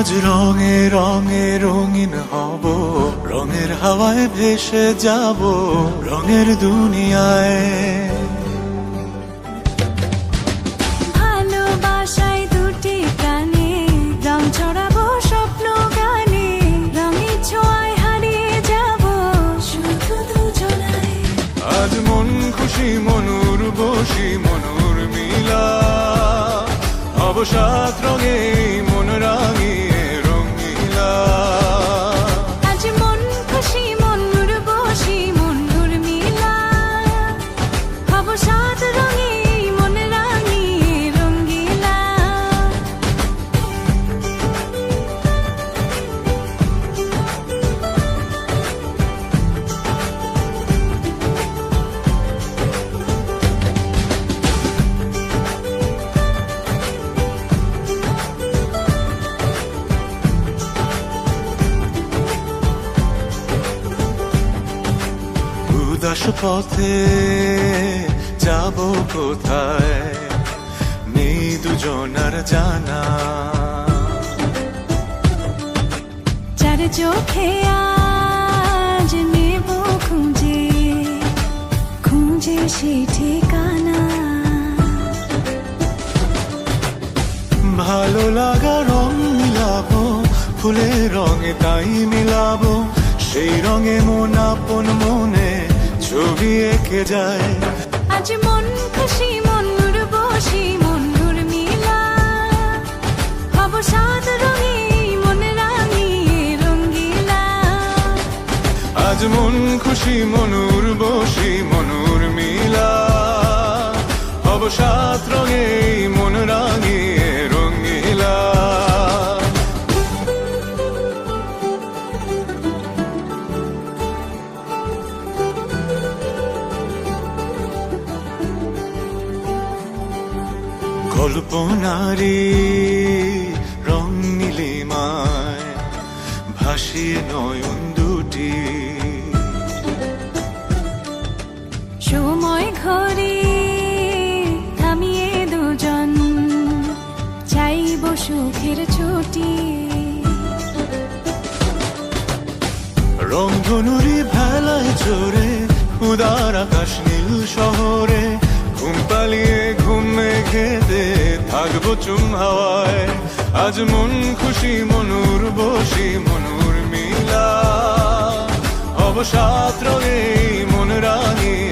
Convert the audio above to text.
আজ রঙে রঙে রঙিন হব, রঙের হাওয়ায় ভেসে যাব রঙের দুনিয়ায়। ভালোবাসায় দুটি প্রাণে রং ছড়াবো স্বপ্ন গানে, রঙের ছোঁয়ায় হারিয়ে যাব শুধু দুজনায়। আজ মন খুশি মনুর বসি মনুর মিলা, অবসাদ রঙে মন রাঙিয়ে রঙিলা। আজ মন খুশি মনুর বসি মনুর মিলা, অবসাদ রঙে মন রাঙিয়ে রঙিলা। উদাস পথে যাব কোথায় নেই দুজনার জানা, চার চোখে আজ নেব খুঁজে খুঁজে সে ঠিকানা। ভালো লাগা রং মিলাবো ফুলের রঙে তাই মিলাবো, সেই রঙে মন আপন মনে ছবি এঁকে যায়। আজ মন খুশি মনুর বসি মনুর মিলা, অবসাদ রঙে মন রাঙিয়ে রঙিলা। আজ মন খুশি মনুর বসি মনুর মিলা, অবসাদ রঙে মন রাঙিয়ে রঙিলা। কল্পনারি রং নীলিমায় ভাসিয়ে নয়ন দুটি, সময় ঘরে থামিয়ে দুজন চাইব সুখের ছুটি। রংধনুরি ভেলায় চড়ে উদার আকাশ নীল শহরে, ঘুম পালিয়ে ঘুম মেঘেতে থাকবো চুম হাওয়ায়। আজ মন খুশি মনুর বসি মনুর মিলা, অবসাদ রঙে মন রাঙিয়ে